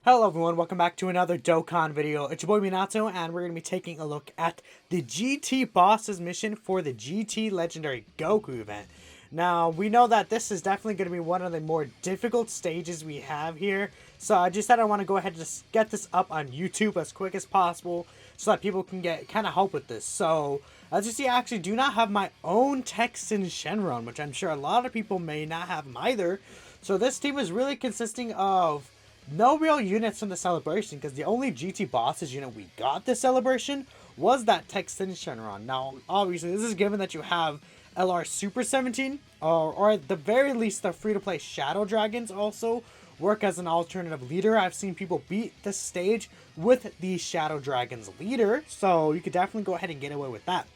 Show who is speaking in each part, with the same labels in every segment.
Speaker 1: Hello everyone, welcome back to another Dokkan video. It's your boy Minato, and we're going to be taking a look at the GT Bosses mission for the GT Legendary Goku event. Now, we know that this is definitely going to be one of the more difficult stages we have here, so I just said I want to go ahead and just get this up on YouTube as quick as possible so that people can get kind of help with this. So, as you see, I actually do not have my own Texan Shenron, which I'm sure a lot of people may not have them either. So this team is really consisting of no real units from the celebration, because the only GT bosses unit we got this celebration was that Texan Shenron. Now, obviously, this is given that you have LR Super 17, or at the very least, the free-to-play Shadow Dragons also work as an alternative leader. I've seen people beat this stage with the Shadow Dragons leader, so you could definitely go ahead and get away with that.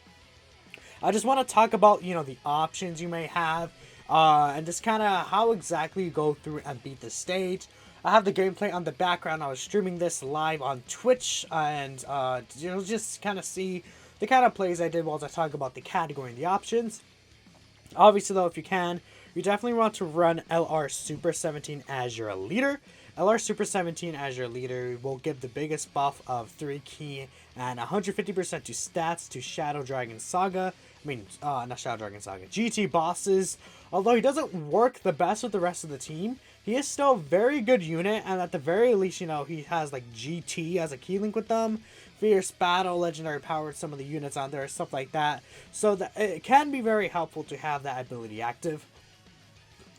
Speaker 1: I just want to talk about, the options you may have, and just kind of how exactly you go through and beat the stage. I have the gameplay on the background. I was streaming this live on Twitch, and you'll just kind of see the kind of plays I did while I talk about the category and the options. Obviously, though, if you can, you definitely want to run LR Super 17 as your leader. LR Super 17 as your leader will give the biggest buff of 3 key and 150% to stats to Shadow Dragon Saga. Not Shadow Dragon Saga, GT bosses. Although he doesn't work the best with the rest of the team, he is still a very good unit, and at the very least, he has like GT as a key link with them. Fierce Battle, Legendary Power, some of the units on there, stuff like that. So that it can be very helpful to have that ability active.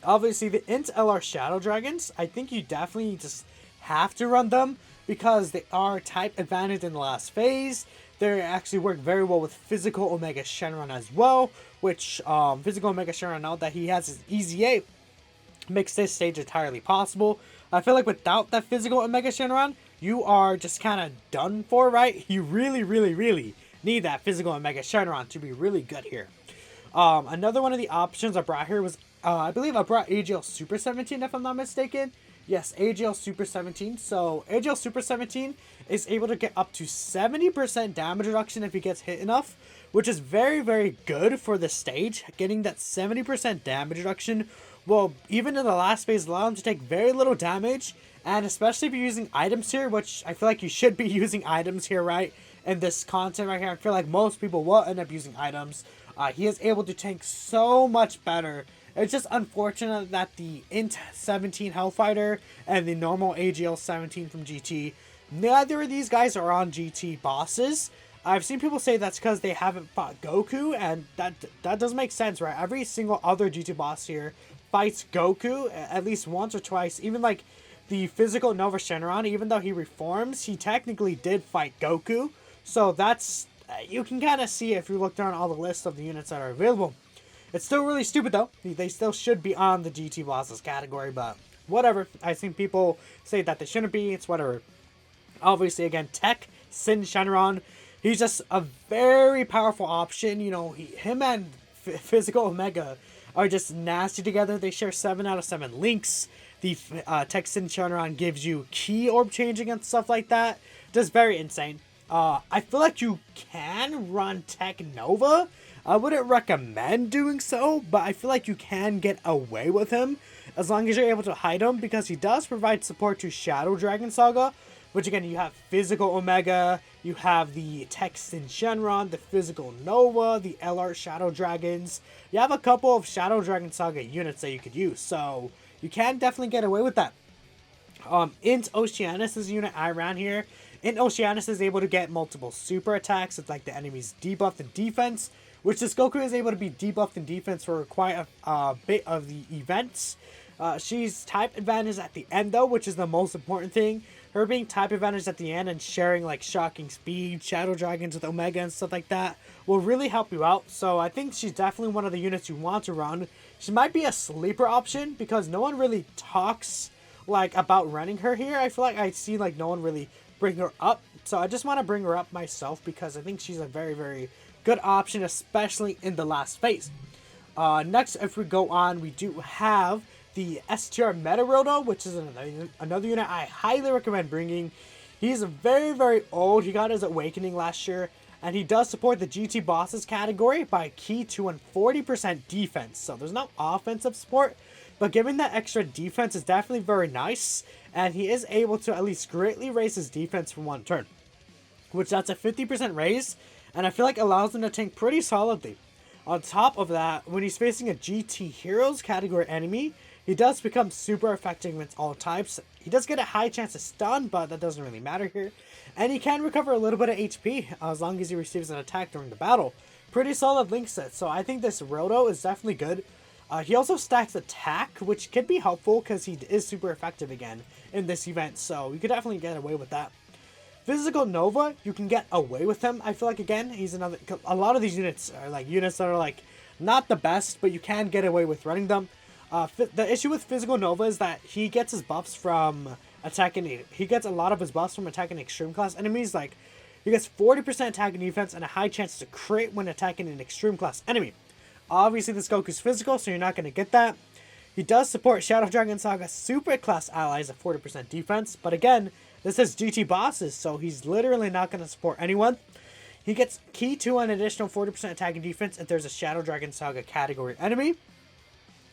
Speaker 1: Obviously, the Int LR Shadow Dragons, I think you definitely just have to run them because they are type advantage in the last phase. They actually work very well with Physical Omega Shenron as well, which Physical Omega Shenron, now that he has his Easy 8, makes this stage entirely possible. I feel like without that Physical Omega Shenron, you are just kind of done for, right? You really, really, really need that Physical Omega Shenron to be really good here. Another one of the options I brought here was, I believe I brought AGL Super 17 if I'm not mistaken. Yes, AGL Super 17. So AGL Super 17 is able to get up to 70% damage reduction if he gets hit enough, which is very, very good for the stage. Getting that 70% damage reduction will, even in the last phase, allow him to take very little damage. And especially if you're using items here, which I feel like you should be using items here, right? In this content right here, I feel like most people will end up using items. He is able to tank so much better. It's just unfortunate that the Int 17 Hellfighter and the normal AGL 17 from GT, neither of these guys are on GT bosses. I've seen people say that's because they haven't fought Goku, and that does make sense, right? Every single other GT boss here fights Goku at least once or twice. Even like the Physical Nova Shenron, even though he reforms, he technically did fight Goku. So that's, you can kind of see if you look down all the lists of the units that are available. It's still really stupid though. They still should be on the GT bosses category, but whatever. I think people say that they shouldn't be. It's whatever. Obviously, again, Texan Shenron, he's just a very powerful option. Him and Physical Omega are just nasty together. They share 7 out of 7 links. The Texan Shenron gives you key orb changing and stuff like that. Just very insane. I feel like you can run Tech Nova. I wouldn't recommend doing so, but I feel like you can get away with him as long as you're able to hide him, because he does provide support to Shadow Dragon Saga, which again, you have Physical Omega, you have the Texan Shenron, the Physical Nova, the LR Shadow Dragons. You have a couple of Shadow Dragon Saga units that you could use, so you can definitely get away with that. Int Oceanus is a unit I ran here. Int Oceanus is able to get multiple super attacks with like the enemy's debuff and defense, which this Goku is able to be debuffed in defense for quite a bit of the events. She's type advantage at the end though, which is the most important thing. Her being type advantage at the end and sharing like shocking speed, Shadow Dragons with Omega and stuff like that will really help you out. So I think she's definitely one of the units you want to run. She might be a sleeper option because no one really talks like about running her here. I feel like I see like no one really bring her up. So I just want to bring her up myself because I think she's a very, very good option, especially in the last phase. Next, if we go on, we do have the STR Metaroto, which is another unit I highly recommend bringing. He's very, very old. He got his Awakening last year, and he does support the GT Bosses category by key to and 40% defense. So there's no offensive support, but giving that extra defense is definitely very nice. and he is able to at least greatly raise his defense for one turn, which that's a 50% raise, and I feel like allows him to tank pretty solidly. On top of that, when he's facing a GT Heroes category enemy, he does become super effective against all types. He does get a high chance of stun, but that doesn't really matter here. And he can recover a little bit of HP as long as he receives an attack during the battle. Pretty solid link set, so I think this Roto is definitely good. He also stacks attack, which could be helpful because he is super effective again in this event, so you could definitely get away with that. Physical Nova, you can get away with him. I feel like, again, he's another... A lot of these units are like units that are like not the best, but you can get away with running them. The issue with Physical Nova is that he gets his buffs from attacking... He gets a lot of his buffs from attacking extreme class enemies. Like, he gets 40% attack and defense and a high chance to crit when attacking an extreme class enemy. Obviously, this Goku's physical, so you're not going to get that. He does support Shadow Dragon Saga super class allies at 40% defense, but again, this is GT bosses, so he's literally not going to support anyone. He gets key to an additional 40% attack and defense if there's a Shadow Dragon Saga category enemy,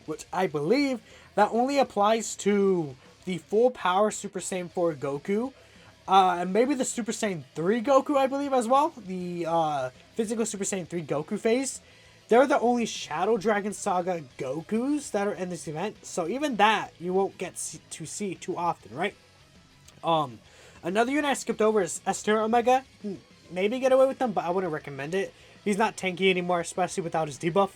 Speaker 1: which I believe that only applies to the full power Super Saiyan 4 Goku, and maybe the Super Saiyan 3 Goku, I believe, as well. The physical Super Saiyan 3 Goku phase. They're the only Shadow Dragon Saga Gokus that are in this event, so even that you won't get to see too often, right? Another unit I skipped over is Esther Omega. Maybe get away with them, but I wouldn't recommend it. He's not tanky anymore, especially without his debuff.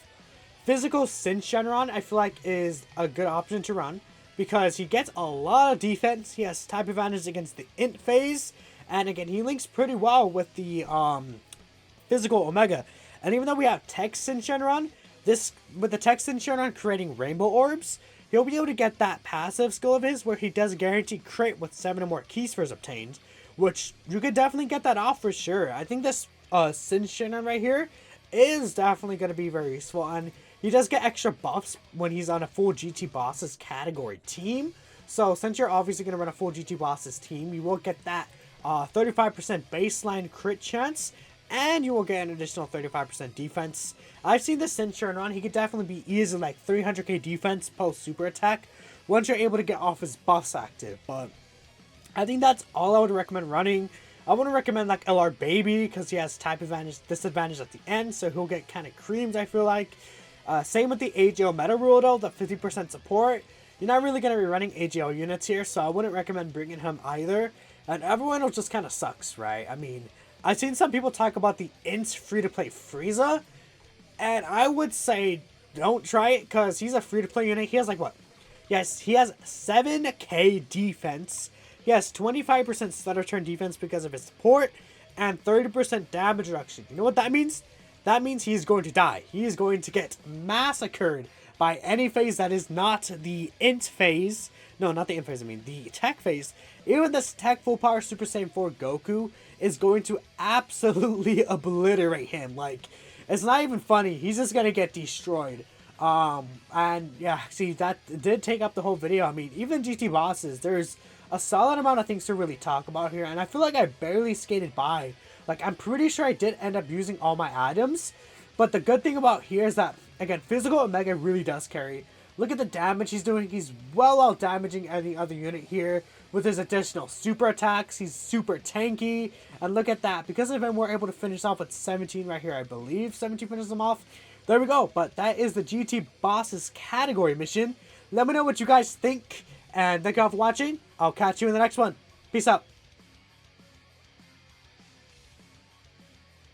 Speaker 1: Physical Sin Shenron, I feel like, is a good option to run because he gets a lot of defense. He has type advantage against the Int phase, and again, he links pretty well with the Physical Omega. And even though we have Tech Sin Shenron, with the Tech Sin Shenron creating rainbow orbs, he'll be able to get that passive skill of his where he does guarantee crit with 7 or more key spheres obtained, which you could definitely get that off for sure. I think this Sin Shenron right here is definitely going to be very useful, and he does get extra buffs when he's on a full GT Bosses category team. So since you're obviously going to run a full GT Bosses team, you will get that 35% baseline crit chance, and you will get an additional 35% defense. I've seen this Sin Shenron. He could definitely be easily like 300k defense post super attack once you're able to get off his buffs active. But I think that's all I would recommend running. I wouldn't recommend like LR Baby because he has type advantage, disadvantage at the end, so he'll get kind of creamed, I feel like. Same with the AGL meta rule though, the 50% support. You're not really going to be running AGL units here, so I wouldn't recommend bringing him either. And everyone else just kind of sucks, right? I mean, I've seen some people talk about the Int free-to-play Frieza, and I would say don't try it because he's a free-to-play unit. He has like what? Yes, he has 7k defense. He has 25% stutter turn defense because of his support, and 30% damage reduction. You know what that means? That means he's going to die. He is going to get massacred by any phase that is not the Int phase. No, not the Int phase, I mean the Tech phase. Even this Tech Full Power Super Saiyan 4 Goku is going to absolutely obliterate him. Like, it's not even funny. He's just going to get destroyed. And yeah, see, that did take up the whole video. I mean, even GT bosses, there's a solid amount of things to really talk about here. And I feel like I barely skated by. Like, I'm pretty sure I did end up using all my items. But the good thing about here is that, again, Physical Omega really does carry. Look at the damage he's doing. He's well out damaging any other unit here. With his additional super attacks, he's super tanky. And look at that. Because of him, we're able to finish off with 17 right here, I believe. 17 finishes him off. There we go. But that is the GT Bosses category mission. Let me know what you guys think. And thank you all for watching. I'll catch you in the next one. Peace out.